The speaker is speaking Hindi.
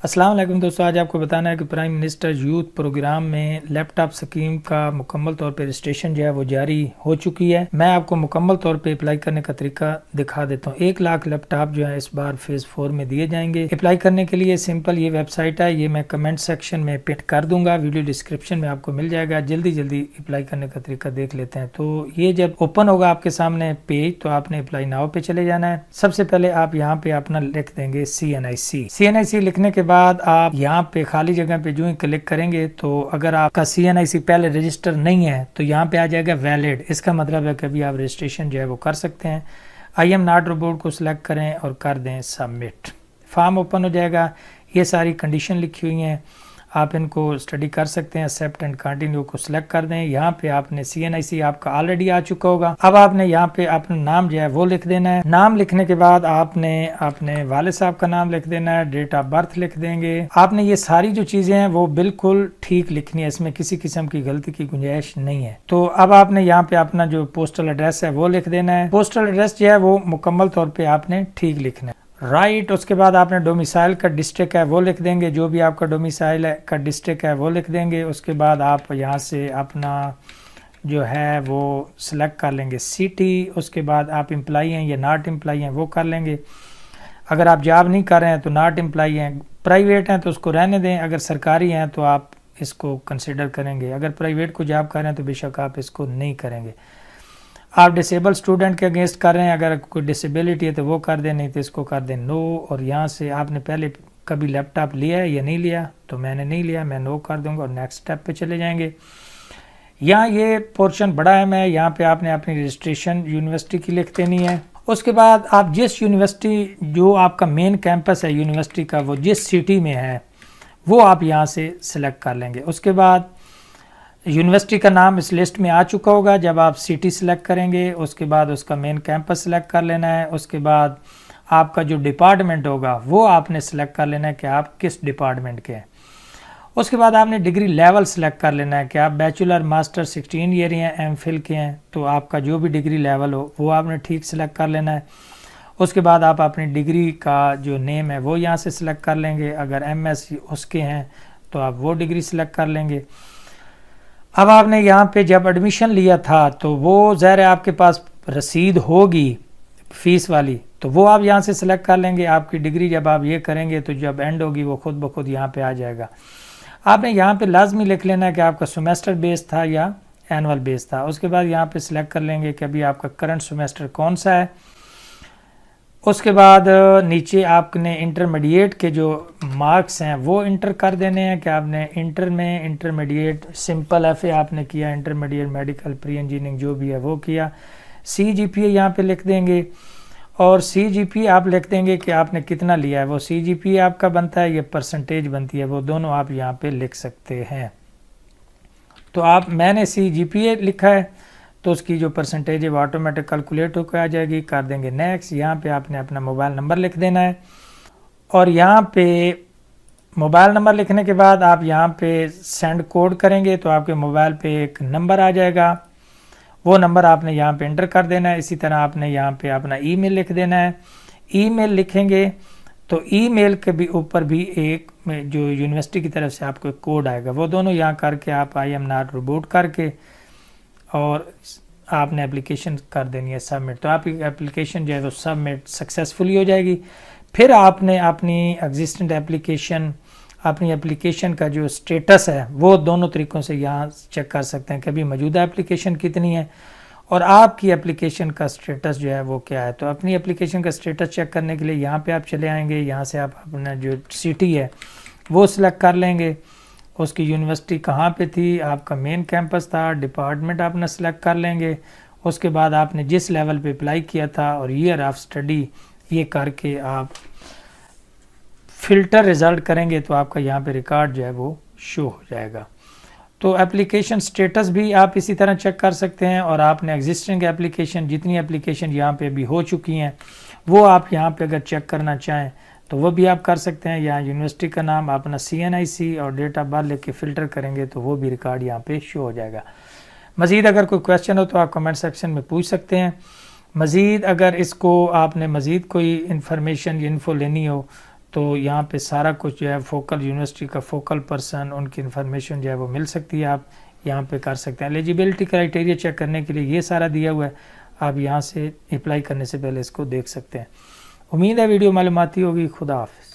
अस्सलाम वालेकुम दोस्तों, आज आपको बताना है कि प्राइम मिनिस्टर यूथ प्रोग्राम में लैपटॉप स्कीम का मुकम्मल तौर पे रजिस्ट्रेशन जो है वो जारी हो चुकी है। मैं आपको मुकम्मल तौर पे अप्लाई करने का तरीका दिखा देता हूँ। 1 लाख लैपटॉप जो है इस बार फेज़ 4 में दिए जाएंगे। अप्लाई करने के लिए सिंपल ये वेबसाइट है, ये मैं कमेंट सेक्शन में पिन कर दूंगा, वीडियो डिस्क्रिप्शन में आपको मिल जाएगा। जल्दी अप्लाई करने का तरीका देख लेते हैं। तो ये जब ओपन होगा आपके सामने पेज, तो आपने अप्लाई नाउ पे चले जाना है। सबसे पहले आप यहाँ पे अपना लिख देंगे CNIC लिखने के बाद आप यहाँ पे खाली जगह पे जो ही क्लिक करेंगे तो अगर आपका CNIC पहले रजिस्टर नहीं है तो यहाँ पे आ जाएगा वैलिड। इसका मतलब है कि अभी आप रजिस्ट्रेशन जो है वो कर सकते हैं। आई एम नॉट रोबोट को सिलेक्ट करें और कर दें सबमिट। फॉर्म ओपन हो जाएगा, ये सारी कंडीशन लिखी हुई हैं, आप इनको स्टडी कर सकते हैं। एक्सेप्ट एंड कंटिन्यू को सिलेक्ट कर दें। यहाँ पे आपने CNIC आपका ऑलरेडी आ चुका होगा। अब आपने यहाँ पे अपना नाम जो है वो लिख देना है। नाम लिखने के बाद आपने अपने वालिद साहब का नाम लिख देना है, डेट ऑफ बर्थ लिख देंगे। आपने ये सारी जो चीजें हैं वो बिल्कुल ठीक लिखनी है, इसमें किसी किस्म की गलती की गुंजाइश नहीं है। तो अब आपने यहाँ पे अपना जो पोस्टल एड्रेस है वो लिख देना है। पोस्टल एड्रेस जो है वो मुकम्मल तौर पर आपने ठीक लिखना है। राइट, उसके बाद आपने डोमिसाइल का डिस्ट्रिक्ट है वो लिख देंगे, जो भी आपका डोमिसाइल का डिस्ट्रिक्ट है वो लिख देंगे। उसके बाद आप यहाँ से अपना जो है वो सिलेक्ट कर लेंगे सिटी। उसके बाद आप एम्प्लॉई हैं या नॉट एम्प्लॉई हैं वो कर लेंगे। अगर आप जॉब नहीं कर रहे हैं तो नॉट एम्प्लॉई हैं। प्राइवेट हैं तो उसको रहने दें, अगर सरकारी हैं तो आप इसको कंसिडर करेंगे। अगर प्राइवेट को जॉब कर रहे हैं तो बेशक आप इसको नहीं करेंगे। आप डिसेबल स्टूडेंट के अगेंस्ट कर रहे हैं, अगर कोई डिसेबिलिटी है तो वो कर दें, नहीं तो इसको कर दें नो। और यहाँ से आपने पहले कभी लैपटॉप लिया है या नहीं लिया, तो मैंने नहीं लिया, मैं नो कर दूंगा और नेक्स्ट स्टेप पे चले जाएंगे। यहाँ ये पोर्शन बड़ा है, मैं यहाँ पे आपने अपनी रजिस्ट्रेशन यूनिवर्सिटी की लिख देनी है। उसके बाद आप जिस यूनिवर्सिटी, जो आपका मेन कैंपस है यूनिवर्सिटी का, वो जिस सिटी में है वो आप यहाँ से सिलेक्ट कर लेंगे। उसके बाद यूनिवर्सिटी का नाम इस लिस्ट में आ चुका होगा जब आप सिटी सिलेक्ट करेंगे। उसके बाद उसका मेन कैंपस सिलेक्ट कर लेना है। उसके बाद आपका जो डिपार्टमेंट होगा वो आपने सिलेक्ट कर लेना है कि आप किस डिपार्टमेंट के हैं। उसके बाद आपने डिग्री लेवल सिलेक्ट कर लेना है कि आप बैचलर मास्टर 16 ईयर हैं, MPhil के हैं, तो आपका जो भी डिग्री लेवल हो वो आपने ठीक सिलेक्ट कर लेना है। उसके बाद आप अपनी डिग्री का जो नेम है वो यहाँ से सिलेक्ट कर लेंगे। अगर MSc उसके हैं तो आप वो डिग्री सिलेक्ट कर लेंगे। अब आपने यहाँ पे जब एडमिशन लिया था तो वो ज़ाहिर है आपके पास रसीद होगी फीस वाली, तो वो आप यहाँ से सिलेक्ट कर लेंगे। आपकी डिग्री जब आप ये करेंगे तो जब एंड होगी वो खुद ब खुद यहाँ पे आ जाएगा। आपने यहाँ पे लाजमी लिख लेना है कि आपका सेमेस्टर बेस था या एनुअल बेस था। उसके बाद यहाँ पे सिलेक्ट कर लेंगे कि अभी आपका करंट सेमेस्टर कौन सा है। उसके बाद नीचे आपने इंटरमीडिएट के जो मार्क्स हैं वो इंटर कर देने हैं कि आपने इंटर में इंटरमीडिएट सिंपल FA आपने किया, इंटरमीडिएट मेडिकल प्री इंजीनियरिंग जो भी है वो किया। CGPA यहाँ पे लिख देंगे और CGPA आप लिख देंगे कि आपने कितना लिया है। वो CGPA आपका बनता है, ये परसेंटेज बनती है, वो दोनों आप यहाँ पे लिख सकते हैं। तो मैंने CGPA लिखा है तो उसकी जो परसेंटेज है वो ऑटोमेटिक कैलकुलेट होकर आ जाएगी। कर देंगे नेक्स्ट। यहाँ पे आपने अपना मोबाइल नंबर लिख देना है और यहाँ पे मोबाइल नंबर लिखने के बाद आप यहाँ पे सेंड कोड करेंगे तो आपके मोबाइल पे एक नंबर आ जाएगा, वो नंबर आपने यहाँ पे एंटर कर देना है। इसी तरह आपने यहाँ पे अपना ईमेल लिख देना है। ईमेल लिखेंगे तो ईमेल के भी ऊपर भी एक जो यूनिवर्सिटी की तरफ से आपको एक कोड आएगा, वो दोनों यहाँ करके आप आई एम नॉट रोबोट करके और आपने एप्लीकेशन कर देनी है सबमिट। तो आपकी एप्लीकेशन जो है वो सबमिट सक्सेसफुली हो जाएगी। फिर आपने अपनी एग्जिस्टेंट एप्लीकेशन, अपनी एप्लीकेशन का जो स्टेटस है वो दोनों तरीक़ों से यहाँ चेक कर सकते हैं कि अभी मौजूदा एप्लीकेशन कितनी है और आपकी एप्लीकेशन का स्टेटस जो है वो क्या है। तो अपनी एप्लीकेशन का स्टेटस चेक करने के लिए यहाँ पे आप चले आएंगे। यहाँ से आप अपना जो सिटी है वो सिलेक्ट कर लेंगे, उसकी यूनिवर्सिटी कहाँ पे थी, आपका मेन कैंपस था, डिपार्टमेंट आपने सेलेक्ट कर लेंगे। उसके बाद आपने जिस लेवल पे अप्लाई किया था और ईयर ऑफ स्टडी, ये करके आप फिल्टर रिज़ल्ट करेंगे तो आपका यहाँ पे रिकॉर्ड जो है वो शो हो जाएगा। तो एप्लीकेशन स्टेटस भी आप इसी तरह चेक कर सकते हैं और आपने एग्जिस्टिंग एप्लीकेशन, जितनी एप्लीकेशन यहाँ पे अभी हो चुकी हैं वो आप यहाँ पे अगर चेक करना चाहें तो वो भी आप कर सकते हैं। यहाँ यूनिवर्सिटी का नाम, अपना CNIC और डेट ऑफ बर्थ लेके फ़िल्टर करेंगे तो वो भी रिकॉर्ड यहाँ पे शो हो जाएगा। मज़ीद अगर कोई क्वेश्चन हो तो आप कमेंट सेक्शन में पूछ सकते हैं। मज़ीद अगर इसको आपने मज़ीद कोई इन्फॉर्मेशन या इन्फो लेनी हो तो यहाँ पे सारा कुछ जो है फोकल यूनिवर्सिटी का फोकल पर्सन, उनकी इन्फॉर्मेशन जो है वो मिल सकती है। आप यहाँ पे कर सकते हैं। एलिजिबिलिटी क्राइटेरिया चेक करने के लिए ये सारा दिया हुआ है, आप यहाँ से अप्लाई करने से पहले इसको देख सकते हैं। उम्मीद है वीडियो मालूमाती होगी। खुदा हाफिज़।